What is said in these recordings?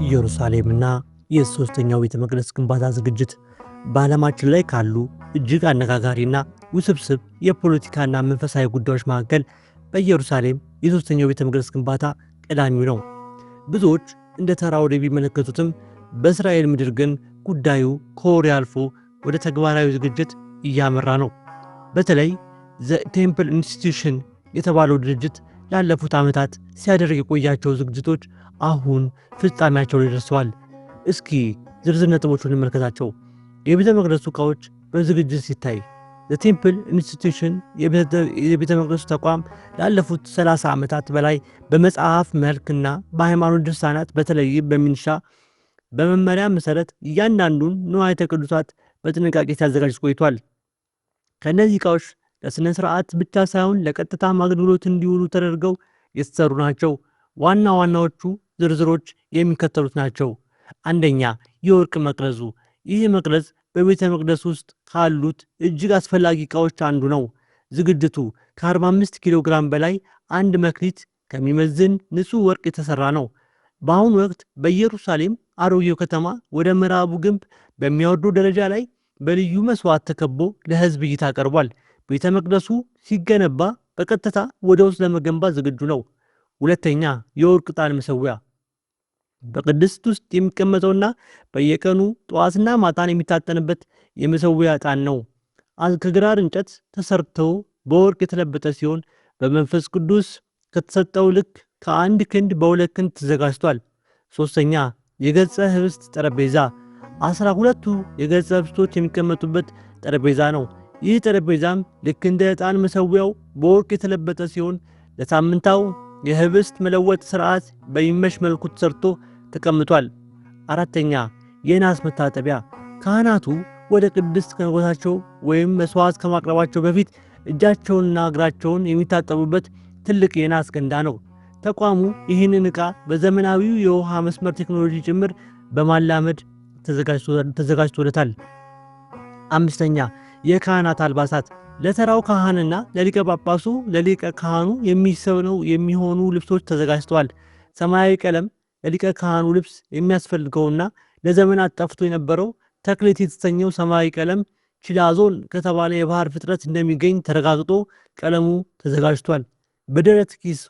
ኢየሩሳሌምና የሶስተኛው ቤተ መቅደስ ግንባታ ዝግጅት በዓለማችን ላይ ካሉ እጅግ አነጋጋሪና ውስብስብ የፖለቲካና መንፈሳዊ ጉዳዮች መካከል በኢየሩሳሌም የሶስተኛው ቤተ መቅደስ ግንባታ ቀዳሚው ነው። ብዙዎች እንደ ተራ ወሬ ቢመለከቱትም በእስራኤል ምድር ግን ጉዳዩ ከወሬ አልፎ ወደ ተግባራዊ ዝግጅት እያመራ ነው። በተለይ ዘ ቴምፕል ኢንስቲትዩሽን የተባለው ድርጅት ላለፉት ዓመታት ሲያደርግ የቆያቸው ዝግጅቶች አሁን ፍጻሜያቸው ላይ ደርሰዋል። እስኪ ዝርዝር ነጥቦቹን እንመልከታቸው። የቤተ መቅደሱ ዕቃዎች በዝግጅት ሲታይ ዘ ቴምፕል ኢንስቲትዩሽን የቤተ መቅደሱ ተቋም ላለፉት 30 ዓመታት በላይ በመጽሐፍ መልክና በሃይማኖት ድርሳናት በተለይም በሚንሻ በመመሪያ መሰረት እያንዳንዱን ንዋያተ ቅዱሳት በጥንቃቄ ሲያዘጋጅ ቆይቷል። ከእነዚህ ዕቃዎች ለሥነ ሥርዓት ብቻ ሳይሆን ለቀጥታ አገልግሎት እንዲውሉ ተደርገው የተሰሩ ናቸው። ዋና ዋናዎቹ ዝርዝሮች የሚከተሉት ናቸው። አንደኛ፣ የወርቅ መቅረዙ። ይህ መቅረዝ በቤተ መቅደስ ውስጥ ካሉት እጅግ አስፈላጊ ዕቃዎች አንዱ ነው። ዝግጅቱ ከ45 ኪሎ ግራም በላይ አንድ መክሊት ከሚመዝን ንጹሕ ወርቅ የተሰራ ነው። በአሁኑ ወቅት በኢየሩሳሌም አሮጌው ከተማ ወደ ምዕራቡ ግንብ በሚያወርደው ደረጃ ላይ በልዩ መስዋዕት ተከቦ ለሕዝብ እይታ ቀርቧል። ቤተ መቅደሱ ሲገነባ በቀጥታ ወደ ውስጥ ለመገንባት ዝግጁ ነው። ሁለተኛ፣ የወርቅ ዕጣን መሠዊያ። በቅድስት ውስጥ የሚቀመጠውና በየቀኑ ጠዋትና ማታን የሚታጠንበት የመሠዊያ ዕጣን ነው። ከግራር እንጨት ተሰርቶ በወርቅ የተለበጠ ሲሆን በመንፈስ ቅዱስ ከተሰጠው ልክ ከአንድ ክንድ በሁለት ክንድ ተዘጋጅቷል። ሶስተኛ፣ የገጸ ህብስት ጠረጴዛ። 12ቱ የገጸ ህብስቶች የሚቀመጡበት ጠረጴዛ ነው። ይህ ጠረጴዛም ልክ እንደ ዕጣን መሠዊያው በወርቅ የተለበጠ ሲሆን ለሳምንታው የህብስት መለወጥ ሥርዓት በሚመች መልኩ ተሰርቶ ተቀምጧል። አራተኛ፣ የናስ መታጠቢያ። ካህናቱ ወደ ቅድስት ከመግባታቸው ወይም መስዋዕት ከማቅረባቸው በፊት እጃቸውንና እግራቸውን የሚታጠቡበት ትልቅ የናስ ገንዳ ነው። ተቋሙ ይህንን ዕቃ በዘመናዊው የውሃ መስመር ቴክኖሎጂ ጭምር በማላመድ ተዘጋጅቶለታል። አምስተኛ፣ የካህናት አልባሳት። ለተራው ካህንና ለሊቀ ጳጳሱ ለሊቀ ካህኑ የሚሆኑ ልብሶች ተዘጋጅተዋል። ሰማያዊ ቀለም ለሊቀ ካህኑ ልብስ የሚያስፈልገውና ለዘመናት ጠፍቶ የነበረው ተክሊት የተሰኘው ሰማያዊ ቀለም ቺላዞን ከተባለ የባህር ፍጥረት እንደሚገኝ ተረጋግጦ ቀለሙ ተዘጋጅቷል። በደረት ኪስ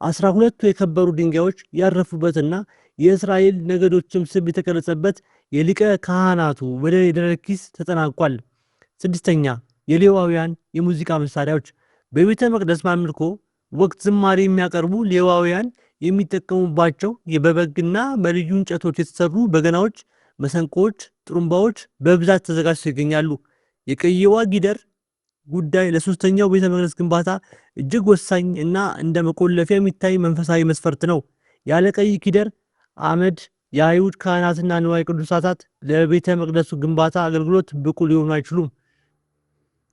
12ቱ የከበሩ ድንጋዮች ያረፉበትና የእስራኤል ነገዶችም ስም የተቀረጸበት የሊቀ ካህናቱ የደረት ኪስ ተጠናቋል። ስድስተኛ፣ የሌዋውያን የሙዚቃ መሳሪያዎች። በቤተ መቅደስ አምልኮ ወቅት ዝማሬ የሚያቀርቡ ሌዋውያን የሚጠቀሙባቸው በበግና በልዩ እንጨቶች የተሰሩ በገናዎች፣ መሰንቆዎች፣ ጥሩምባዎች በብዛት ተዘጋጅተው ይገኛሉ። የቀይዋ ጊደር ጉዳይ ለሶስተኛው ቤተ መቅደስ ግንባታ እጅግ ወሳኝ እና እንደ መቆለፊያ የሚታይ መንፈሳዊ መስፈርት ነው። ያለ ቀይ ጊደር አመድ የአይሁድ ካህናትና ንዋየ ቅዱሳት ለቤተ መቅደሱ ግንባታ አገልግሎት ብቁ ሊሆኑ አይችሉም።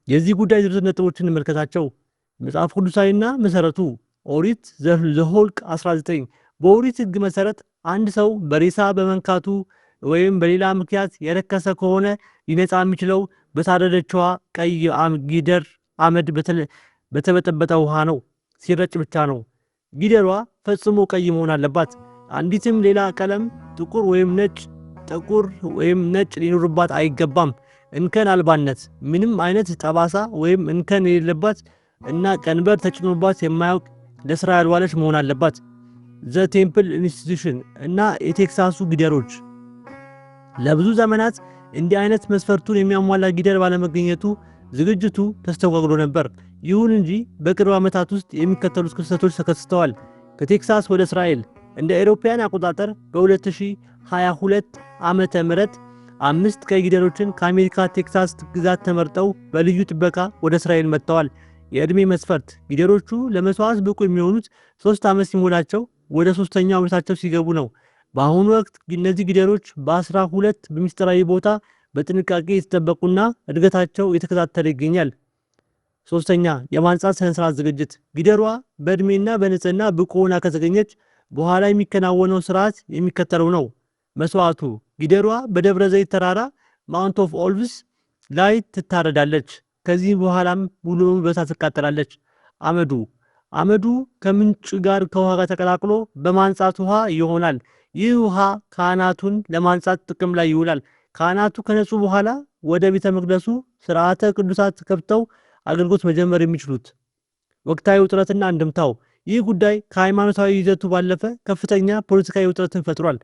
የዚህ ጉዳይ ዝርዝር ነጥቦችን እንመልከታቸው። መጽሐፍ ቅዱሳዊና መሰረቱ። ኦሪት ዘኍልቍ 19 በኦሪት ሕግ መሰረት አንድ ሰው በሬሳ በመንካቱ ወይም በሌላ ምክንያት የረከሰ ከሆነ ሊነጻ የሚችለው በታረደችዋ ቀይ ጊደር አመድ በተበጠበጠ ውሃ ነው ሲረጭ ብቻ ነው። ጊደሯ ፈጽሞ ቀይ መሆን አለባት። አንዲትም ሌላ ቀለም ጥቁር ወይም ነጭ ሊኖርባት አይገባም። እንከን አልባነት፣ ምንም አይነት ጠባሳ ወይም እንከን የሌለባት እና ቀንበር ተጭኖባት የማያውቅ ለስራ ያልዋለች መሆን አለባት። ዘ ቴምፕል ኢንስቲትዩሽን እና የቴክሳሱ ጊደሮች። ለብዙ ዘመናት እንዲህ አይነት መስፈርቱን የሚያሟላ ጊደር ባለመገኘቱ ዝግጅቱ ተስተጓጉሎ ነበር። ይሁን እንጂ በቅርብ ዓመታት ውስጥ የሚከተሉት ክስተቶች ተከስተዋል። ከቴክሳስ ወደ እስራኤል እንደ አውሮፓውያን አቆጣጠር በ2022 ዓመተ ምህረት 5 ቀይ ጊደሮችን ከአሜሪካ ቴክሳስ ግዛት ተመርጠው በልዩ ጥበቃ ወደ እስራኤል መጥተዋል። የዕድሜ መስፈርት። ጊደሮቹ ለመስዋዕት ብቁ የሚሆኑት 3 ዓመት ሲሞላቸው ወደ 3ኛው ዓመታቸው ሲገቡ ነው። በአሁኑ ወቅት እነዚህ ጊደሮች በ12 በሚስጥራዊ ቦታ በጥንቃቄ የተጠበቁና እድገታቸው የተከታተለ ይገኛል። ሶስተኛ፣ የማንጻት ስነስርዓት ዝግጅት። ጊደሯ በዕድሜና በንጽህና ብቁ ሆና ከተገኘች በኋላ የሚከናወነው ስርዓት የሚከተለው ነው። መስዋዕቱ። ጊደሯ በደብረ ዘይት ተራራ ማውንት ኦፍ ኦሊቭስ ላይ ትታረዳለች። ከዚህ በኋላም ሙሉ በእሳት ትቃጠላለች። አመዱ ከምንጭ ጋር ከውሃ ጋር ተቀላቅሎ በማንጻት ውሃ ይሆናል። ይህ ውሃ ካህናቱን ለማንጻት ጥቅም ላይ ይውላል። ካህናቱ ከነጹ በኋላ ወደ ቤተ መቅደሱ ስርዓተ ቅዱሳት ከብተው አገልግሎት መጀመር የሚችሉት። ወቅታዊ ውጥረትና አንድምታው ይህ ጉዳይ ከሃይማኖታዊ ይዘቱ ባለፈ ከፍተኛ ፖለቲካዊ ውጥረትን ፈጥሯል።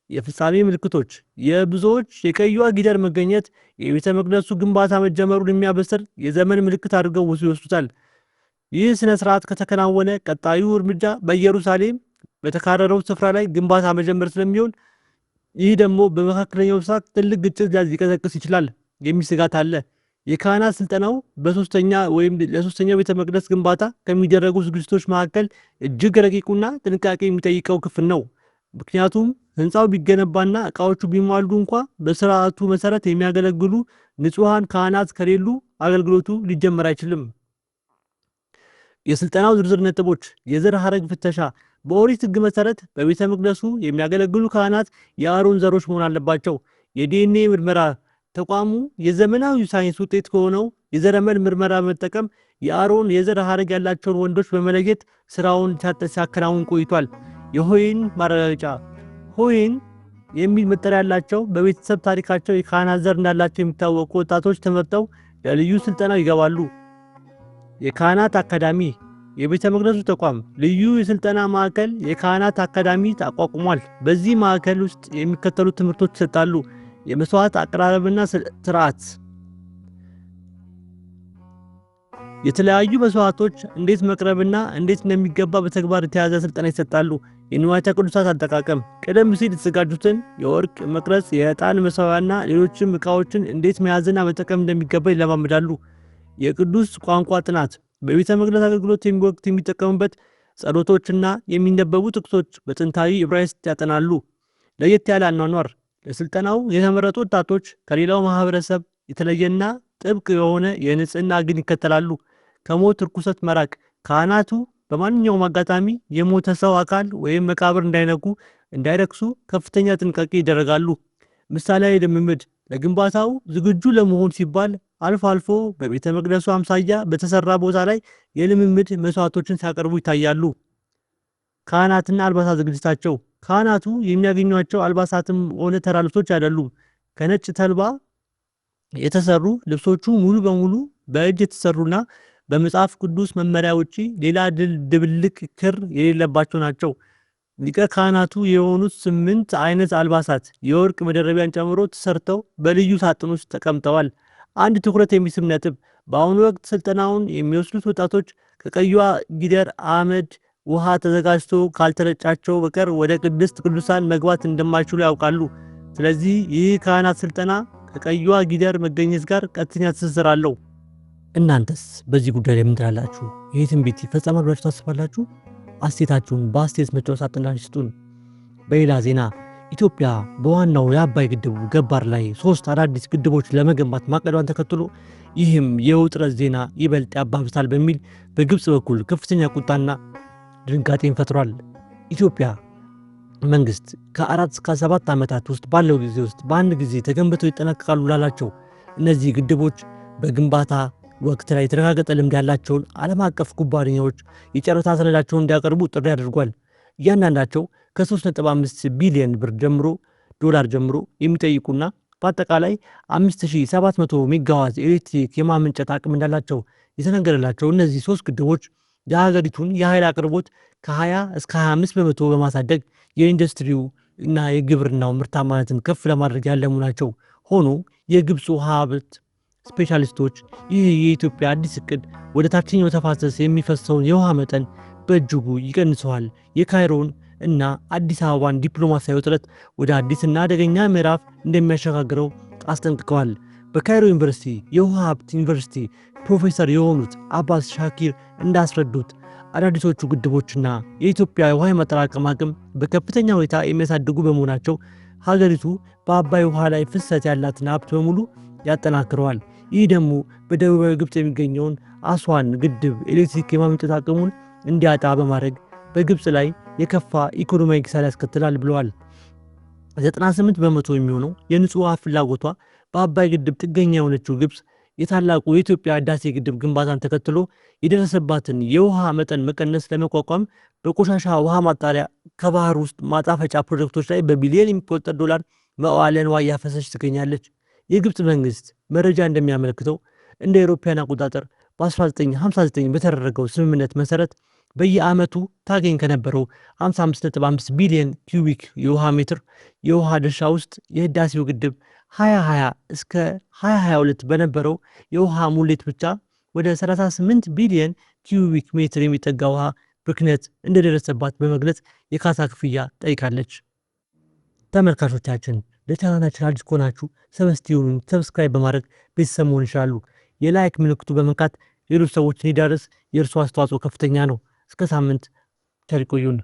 የፍጻሜ ምልክቶች የብዙዎች የቀዩዋ ጊደር መገኘት የቤተ መቅደሱ ግንባታ መጀመሩን የሚያበስር የዘመን ምልክት አድርገው ይወስዱታል። ይህ ስነ ስርዓት ከተከናወነ ቀጣዩ እርምጃ በኢየሩሳሌም በተካረረው ስፍራ ላይ ግንባታ መጀመር ስለሚሆን ይህ ደግሞ በመካከለኛው ምስራቅ ትልቅ ግጭት ሊቀሰቅስ ይችላል የሚል ስጋት አለ። የካህናት ስልጠናው በሶስተኛ ወይም ለሶስተኛው ቤተ መቅደስ ግንባታ ከሚደረጉ ዝግጅቶች መካከል እጅግ ረቂቁና ጥንቃቄ የሚጠይቀው ክፍል ነው። ምክንያቱም ህንፃው ቢገነባና እቃዎቹ ቢሟሉ እንኳ በስርዓቱ መሰረት የሚያገለግሉ ንጹሃን ካህናት ከሌሉ አገልግሎቱ ሊጀመር አይችልም። የስልጠናው ዝርዝር ነጥቦች የዘር ሐረግ ፍተሻ በኦሪት ህግ መሰረት በቤተ መቅደሱ የሚያገለግሉ ካህናት የአሮን ዘሮች መሆን አለባቸው። የዲኤንኤ ምርመራ ተቋሙ የዘመናዊ ሳይንስ ውጤት ከሆነው የዘረመል ምርመራ በመጠቀም የአሮን የዘር ሐረግ ያላቸውን ወንዶች በመለየት ስራውን ሲያከናውን ቆይቷል። የሆይን ማረጋገጫ ሆይን የሚል መጠሪያ ያላቸው በቤተሰብ ታሪካቸው የካህናት ዘር እንዳላቸው የሚታወቁ ወጣቶች ተመርጠው ለልዩ ስልጠና ይገባሉ። የካህናት አካዳሚ የቤተ መቅደሱ ተቋም ልዩ የስልጠና ማዕከል የካህናት አካዳሚ ተቋቁሟል። በዚህ ማዕከል ውስጥ የሚከተሉት ትምህርቶች ይሰጣሉ። የመስዋዕት አቀራረብና ስርዓት፣ የተለያዩ መስዋዕቶች እንዴት መቅረብና እንዴት እንደሚገባ በተግባር የተያዘ ስልጠና ይሰጣሉ። የንዋያተ ቅዱሳት አጠቃቀም ቀደም ሲል የተዘጋጁትን የወርቅ መቅረዝ፣ የዕጣን መሰዊያና ሌሎችም ዕቃዎችን እንዴት መያዝና መጠቀም እንደሚገባ ይለማመዳሉ። የቅዱስ ቋንቋ ጥናት በቤተ መቅደስ አገልግሎት ወቅት የሚጠቀሙበት ጸሎቶችና የሚነበቡ ጥቅሶች በጥንታዊ ዕብራይስጥ ያጠናሉ። ለየት ያለ አኗኗር ለስልጠናው የተመረጡ ወጣቶች ከሌላው ማህበረሰብ የተለየና ጥብቅ የሆነ የንጽህና ግን ይከተላሉ። ከሞት ርኩሰት መራቅ ካህናቱ በማንኛውም አጋጣሚ የሞተ ሰው አካል ወይም መቃብር እንዳይረክሱ ከፍተኛ ጥንቃቄ ይደረጋሉ። ምሳሌያዊ ልምምድ ለግንባታው ዝግጁ ለመሆን ሲባል አልፎ አልፎ በቤተ መቅደሱ አምሳያ በተሰራ ቦታ ላይ የልምምድ መስዋዕቶችን ሲያቀርቡ ይታያሉ። ካህናትና አልባሳት ዝግጅታቸው ካህናቱ የሚያገኟቸው አልባሳትም ሆነ ተራ ልብሶች አይደሉም። ከነጭ ተልባ የተሰሩ ልብሶቹ ሙሉ በሙሉ በእጅ የተሰሩና በመጽሐፍ ቅዱስ መመሪያ ውጪ ሌላ ድብልቅ ክር የሌለባቸው ናቸው። ሊቀ ካህናቱ የሆኑት 8 አይነት አልባሳት የወርቅ መደረቢያን ጨምሮ ተሰርተው በልዩ ሳጥን ውስጥ ተቀምጠዋል። አንድ ትኩረት የሚስብ ነጥብ በአሁኑ ወቅት ስልጠናውን የሚወስዱት ወጣቶች ከቀዩዋ ጊደር አመድ ውሃ ተዘጋጅቶ ካልተረጫቸው በቀር ወደ ቅድስት ቅዱሳን መግባት እንደማይችሉ ያውቃሉ። ስለዚህ ይህ ካህናት ስልጠና ከቀዩዋ ጊደር መገኘት ጋር ቀጥተኛ ትስስር አለው። እናንተስ በዚህ ጉዳይ ላይ ምን ትላላችሁ? ይህ ትንቢት ይፈጸማል ብላችሁ ታስባላችሁ? አስተያየታችሁን በአስተያየት መስጫ ሳጥን ላይ ስጡን። በሌላ ዜና ኢትዮጵያ በዋናው የአባይ ግድብ ገባር ላይ 3 አዳዲስ ግድቦች ለመገንባት ማቀዷን ተከትሎ ይህም የውጥረት ዜና ይበልጥ ያባብሳል በሚል በግብጽ በኩል ከፍተኛ ቁጣና ድንጋጤን ፈጥሯል። ኢትዮጵያ መንግስት ከ4 እስከ 7 ዓመታት ውስጥ ባለው ጊዜ ውስጥ በአንድ ጊዜ ተገንብተው ይጠናቀቃሉ ላላቸው እነዚህ ግድቦች በግንባታ ወቅት ላይ የተረጋገጠ ልምድ ያላቸውን ዓለም አቀፍ ኩባንያዎች የጨረታ ሰነዳቸውን እንዲያቀርቡ ጥሪ አድርጓል። እያንዳንዳቸው ከ3.5 ቢሊዮን ብር ዶላር ጀምሮ የሚጠይቁና በአጠቃላይ 5700 ሜጋዋት ኤሌክትሪክ የማመንጨት አቅም እንዳላቸው የተነገረላቸው እነዚህ 3 ግድቦች የሀገሪቱን የኃይል አቅርቦት ከ20 እስከ 25 በመቶ በማሳደግ የኢንዱስትሪው እና የግብርናው ምርታማነትን ከፍ ለማድረግ ያለሙ ናቸው። ሆኖ የግብጽ ውሃ ሀብት ስፔሻሊስቶች ይህ የኢትዮጵያ አዲስ እቅድ ወደ ታችኛው ተፋሰስ የሚፈሰውን የውሃ መጠን በእጅጉ ይቀንሰዋል፣ የካይሮን እና አዲስ አበባን ዲፕሎማሲያዊ ውጥረት ወደ አዲስና አደገኛ ምዕራፍ እንደሚያሸጋግረው አስጠንቅቀዋል። በካይሮ ዩኒቨርሲቲ የውሃ ሀብት ዩኒቨርሲቲ ፕሮፌሰር የሆኑት አባስ ሻኪር እንዳስረዱት አዳዲሶቹ ግድቦችና የኢትዮጵያ የውሃ የማጠራቀም አቅም በከፍተኛ ሁኔታ የሚያሳድጉ በመሆናቸው ሀገሪቱ በአባይ ውሃ ላይ ፍሰት ያላትን ሀብት በሙሉ ያጠናክረዋል። ይህ ደግሞ በደቡባዊ ግብጽ የሚገኘውን አስዋን ግድብ ኤሌክትሪክ የማመንጨት አቅሙን እንዲያጣ በማድረግ በግብጽ ላይ የከፋ ኢኮኖሚያዊ ኪሳራ ያስከትላል ብለዋል። 98 በመቶ የሚሆነው የንጹህ ውሃ ፍላጎቷ በአባይ ግድብ ጥገኛ የሆነችው ግብጽ የታላቁ የኢትዮጵያ ህዳሴ ግድብ ግንባታን ተከትሎ የደረሰባትን የውሃ መጠን መቀነስ ለመቋቋም በቆሻሻ ውሃ ማጣሪያ ከባህር ውስጥ ማጣፈጫ ፕሮጀክቶች ላይ በቢሊዮን የሚቆጠር ዶላር መዋዕለ ንዋይ እያፈሰሰች ትገኛለች። የግብፅ መንግስት መረጃ እንደሚያመለክተው እንደ አውሮፓውያን አቆጣጠር በ1959 በተደረገው ስምምነት መሰረት በየዓመቱ ታገኝ ከነበረው 55.5 ቢሊዮን ኪዩቢክ የውሃ ሜትር የውሃ ድርሻ ውስጥ የህዳሴው ግድብ 2020 እስከ 2022 በነበረው የውሃ ሙሌት ብቻ ወደ 38 ቢሊዮን ኪዩቢክ ሜትር የሚጠጋ ውሃ ብክነት እንደደረሰባት በመግለጽ የካሳ ክፍያ ጠይቃለች። ተመልካቾቻችን ለቻናላችን አዲስ ከሆናችሁ ሰብስክራይብ በማድረግ ቤተሰብ መሆን ይችላሉ። የላይክ ምልክቱ በመንካት ሌሎች ሰዎች እንዲዳረስ የእርሱ አስተዋጽኦ ከፍተኛ ነው። እስከ ሳምንት ቸር ይቆዩን።